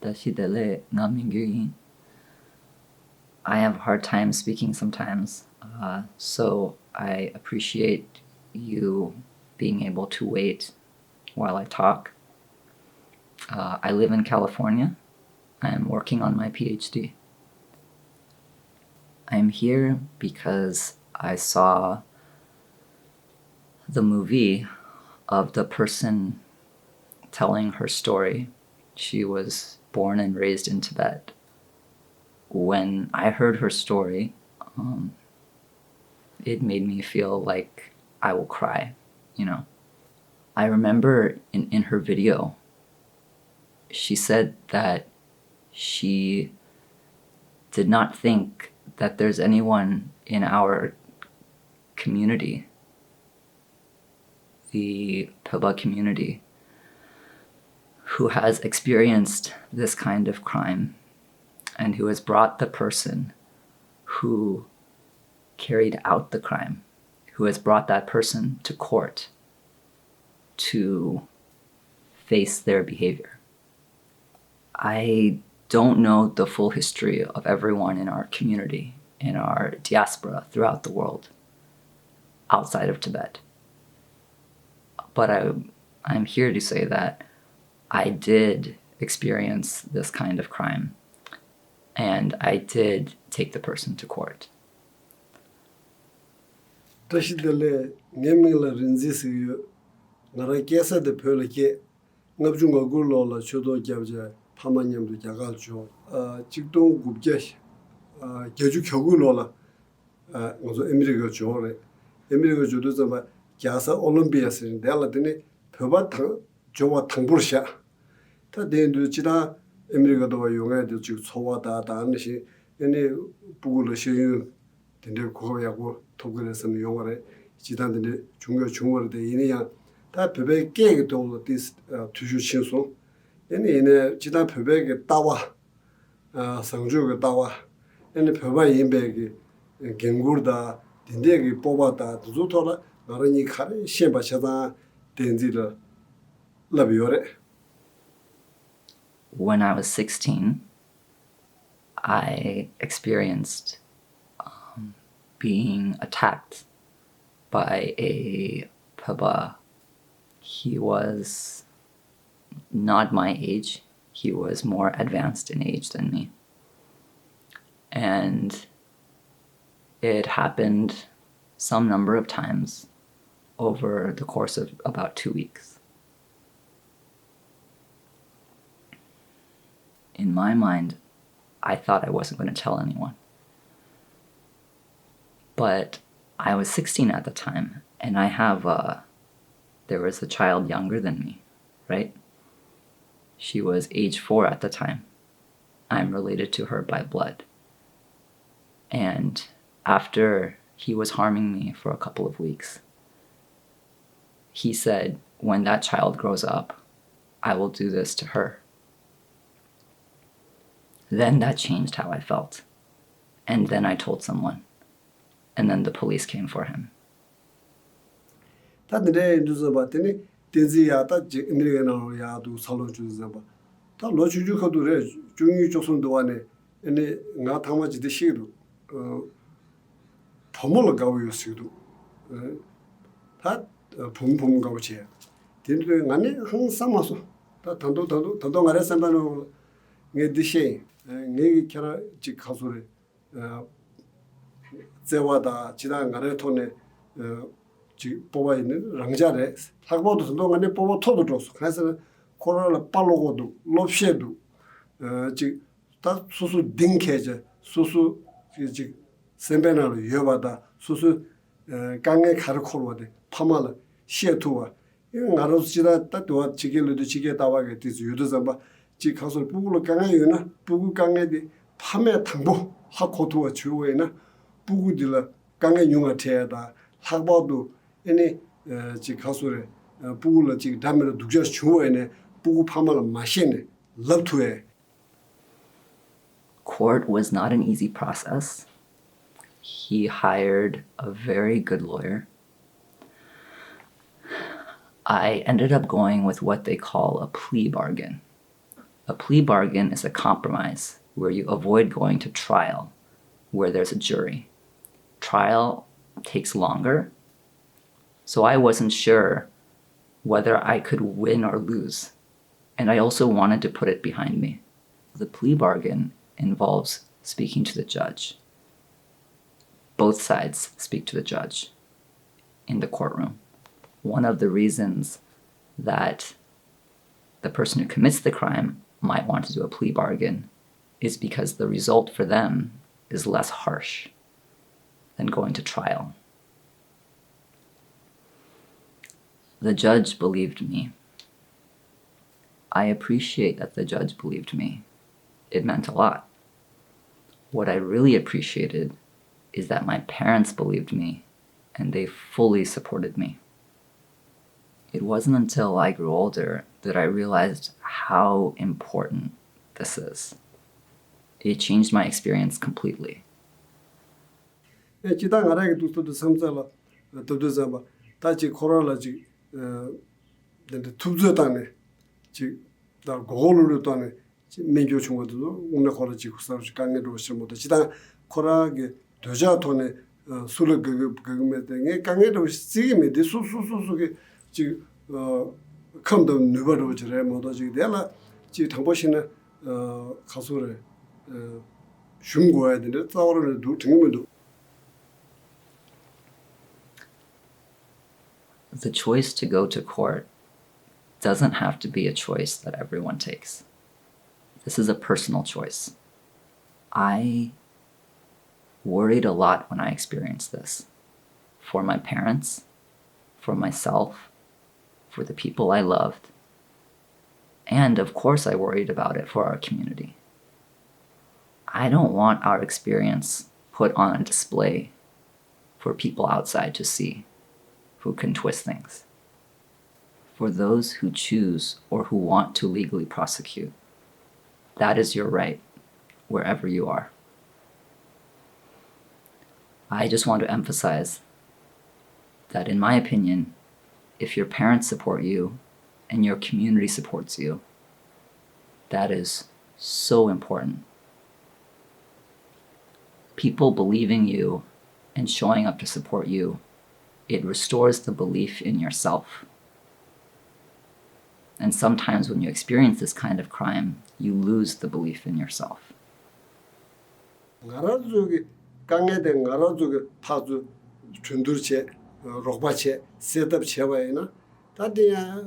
Dashidele nga Mingyur. I have a hard time speaking sometimes, so I appreciate you being able to wait while I talk. I live in California. I am working on my PhD. I'm here because I saw the movie of the person telling her story. She was born and raised in Tibet. When I heard her story, it made me feel like I will cry, you know. I remember in her video, she said that she did not think that there's anyone in our community, the Peba community, who has experienced this kind of crime and who has brought the person who carried out the crime, who has brought that person to court to face their behavior. I don't know the full history of everyone in our community, in our diaspora throughout the world, outside of Tibet. But I'm here to say that I did experience this kind of crime, and I did take the person to court. Tashidele ngemila rinzisi ngara kesa de pöleke ngabjunga gulola chodo gyabja pamanyamdu jagaljo chigdong gubjesh geju kyogulola ngozo America jore America jodo zama gyasa Olympiasin dela dine pöba jowa tangbursha ta dendu chida America do yonga de chig sowa da anshi ene bugulo sheyu dinde 고야고 토그레스는 용어래 지단들이 중요데 이내야 다 베베 깨게도 디스 투주 친소 얘네 지단 베베게 따와 상주가 따와 얘네 베바 임베게 겐구르다 딘데게 뽑았다 두조토라 나라니 카레 셴바샤다 덴지르 라비오레. When I was 16, I experienced being attacked by a Peba. He was not my age. He was more advanced in age than me. And it happened some number of times over the course of about 2 weeks. In my mind, I thought I wasn't going to tell anyone. But I was 16 at the time, and there was a child younger than me, right? She was age 4 at the time. I'm related to her by blood. And after he was harming me for a couple of weeks, he said, when that child grows up, I will do this to her. Then that changed how I felt. And then I told someone. And then the police came for him. Tadne duzabatini tenziyata Americano yadu salojuzaba. Ta lochuju khadure jungi chosund wane ene nga thamaji de shidu phomol gawu sidu. Ta phum gawche. Tindre ngane hang samaso. Ta tando ngare sambano nge dishe nge kera ji khasure 제와다 지난 가래 톤에 지 뽑아 있는 랑자래 학보도 동안에 뽑아 토도 줬어. 그래서 코로나 빨로고도 롭셰도 지다 수수 딩케제 수수 지 셈베나로 여바다 수수 강에 가르코로데 파말 시에토와 이거 알아서 지다 따도와 지게로도 지게 다와게 되지 유도자바 지 가서 부구로 강에 유나 부구 강에디 파메 당보 하코도와 주오에나 부구들라 강에 용아테다 학바도 에네 지 가소레 부구를 지 담으로 두자 주어에네 부구 파마를 마시네 럽투에. Court was not an easy process. He hired a very good lawyer. I ended up going with what they call a plea bargain. A plea bargain is a compromise where you avoid going to trial, where there's a jury. Trial takes longer, so I wasn't sure whether I could win or lose, and I also wanted to put it behind me. The plea bargain involves speaking to the judge. Both sides speak to the judge in the courtroom. One of the reasons that the person who commits the crime might want to do a plea bargain is because the result for them is less harsh than going to trial. The judge believed me. I appreciate that the judge believed me. It meant a lot. What I really appreciated is that my parents believed me and they fully supported me. It wasn't until I grew older that I realized how important this is. It changed my experience completely. 지당 알아게 두서도 삼자라 도도자바 다지 코로나지 근데 투즈다네 지다 고골로도네 민교 중고도 오늘 코로지 국사로 강내로 오시면도 지당 코라게 도자톤에 술을 그금에 강내로 지금에 수수수수게 지 컴도 누버로 저래 모두 지 내가 지 당보시는 가수를 shum고야 되는데 싸우는 두 등면도 The choice to go to court doesn't have to be a choice that everyone takes. This is a personal choice. I worried a lot when I experienced this. For my parents, for myself, for the people I loved, and of course I worried about it for our community. I don't want our experience put on a display for people outside to see, who can twist things. For those who choose or who want to legally prosecute, that is your right, wherever you are. I just want to emphasize that in my opinion, if your parents support you and your community supports you, that is so important. People believing you and showing up to support you, it restores the belief in yourself. And sometimes when you experience this kind of crime, you lose the belief in yourself. 강에대 나라族타주 준두르체 로바체 셋업 체와이나 다디야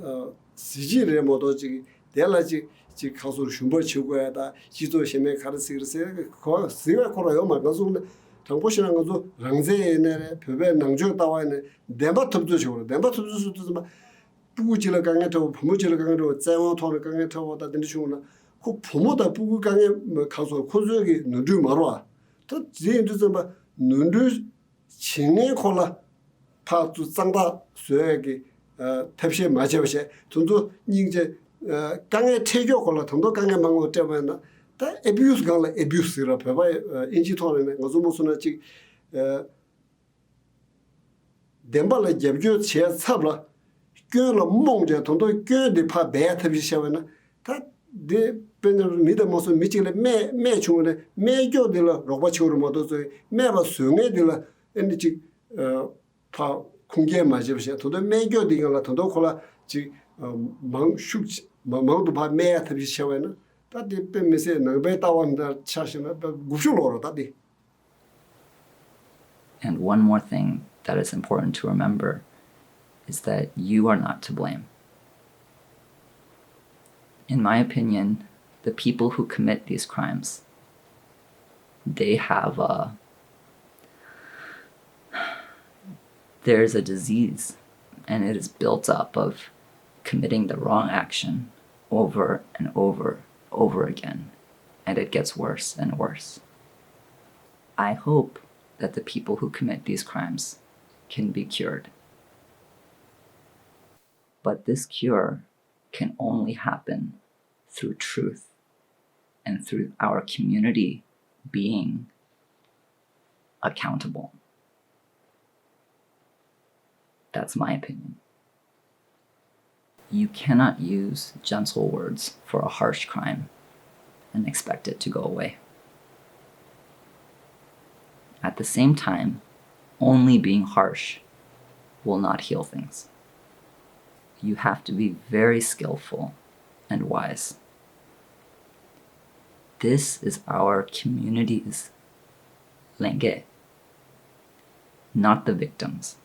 시지레 모도지 델라지 지 가서 shum버 치고야다 지도 심에 가르스르세 거 스가 코라요 막가서 정보시는 것도 랑제네 표베 낭주 따와네 데바톱도 저거 데바톱도 좀 부구지를 강에서 부모지를 강에서 재원 토를 강에서 다 된다 주나 그 부모다 부구 강에 뭐 가서 코즈기 누르 말아 또 지인도 좀 누르 칭에 콜라 파주 장다 수액이 탭시 맞아버시 돈도 닝제 강에 태교 콜라 돈도 강에 망고 때문에 다 abuse 강라 abuse라 봐봐 인지 토는 거좀 무슨 지 덴발에 잡죠 제 삽라 껴로 몽제 돈도 껴데 파 배트비셔나 다데 벤을 미다 무슨 미치래 매 중에 매교들라 로바치오로 모두서 매바 수응에들라 엔지 파 공개 맞으셔 돈도 매교들라 돈도 콜라 지 망숙 망도 파 매트비셔나 다디 뱀메세 너베 따완다 차시나 구쇼로로 다디. And one more thing that is important to remember is that you are not to blame. In my opinion, the people who commit these crimes, they have there's a disease, and it is built up of committing the wrong action over and over again, and it gets worse and worse. I hope that the people who commit these crimes can be cured. But this cure can only happen through truth and through our community being accountable. That's my opinion. You cannot use gentle words for a harsh crime. and expect it to go away. At the same time, only being harsh will not heal things. You have to be very skillful and wise. This is our community's lenge, not the victims.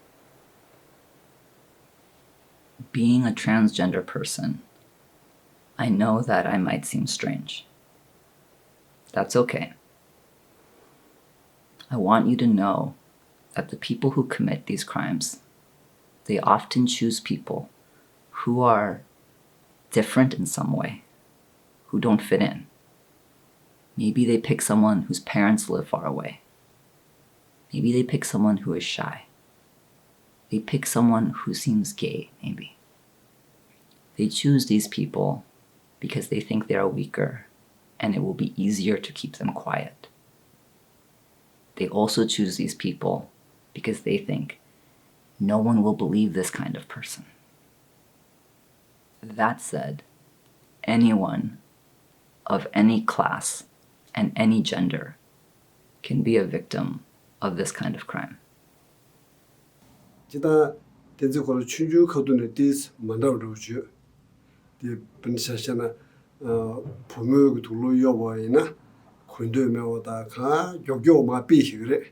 Being a transgender person, I know that I might seem strange. That's okay. I want you to know that the people who commit these crimes, they often choose people who are different in some way, who don't fit in. Maybe they pick someone whose parents live far away. Maybe they pick someone who is shy. They pick someone who seems gay, maybe. They choose these people because they think they are weaker and it will be easier to keep them quiet. They also choose these people because they think no one will believe this kind of person. That said, anyone of any class and any gender can be a victim of this kind of crime. 지다 대지 거로 춘주 거도네 디스 만다로주 디 분샤샤나 부모가 둘로 여와이나 군도메오다 가 요교마 비히그래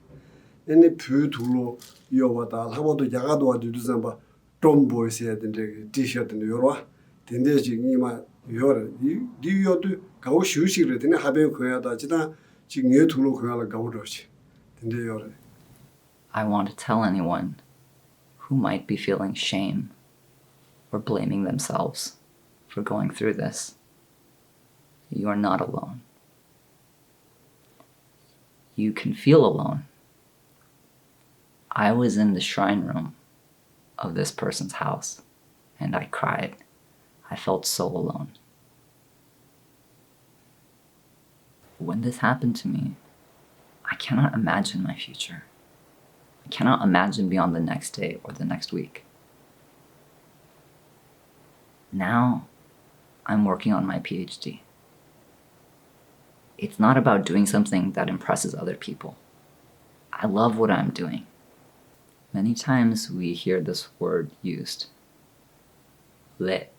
애니 부 둘로 여와다 하고도 야가도 와도 봐 tomboys야 된데 티셔츠는 요러 된데지 이마 요러 디요도 가오 슈시그래 되네 하베 거야다 지다 지금 얘 둘로 거야라 가오로지 된데 요러 I want to tell anyone who might be feeling shame or blaming themselves for going through this, you are not alone. You can feel alone. I was in the shrine room of this person's house and I cried. I felt so alone. When this happened to me, I cannot imagine my future. I cannot imagine beyond the next day or the next week. Now, I'm working on my PhD. It's not about doing something that impresses other people. I love what I'm doing. Many times we hear this word used, lit.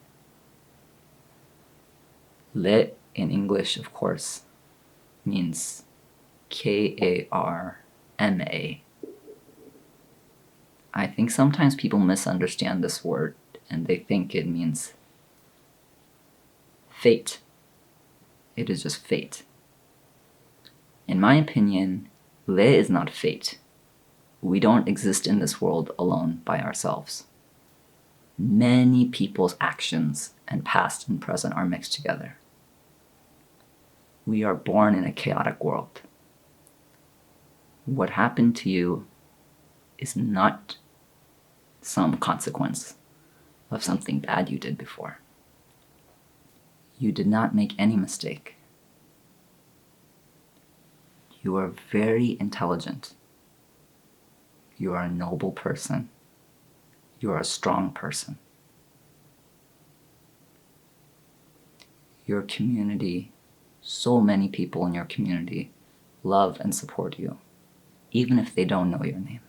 Lit in English, of course, means Karma. I think sometimes people misunderstand this word and they think it means fate. It is just fate. In my opinion, Le is not fate. We don't exist in this world alone by ourselves. Many people's actions and past and present are mixed together. We are born in a chaotic world. What happened to you is not some consequence of something bad you did before. You did not make any mistake. You are very intelligent. You are a noble person. You are a strong person. Your community, so many people in your community love and support you, even if they don't know your name.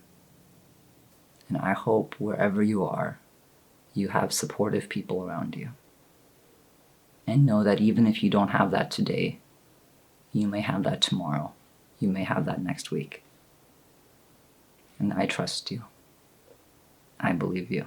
And I hope wherever you are, you have supportive people around you. And know that even if you don't have that today, you may have that tomorrow. You may have that next week. And I trust you. I believe you.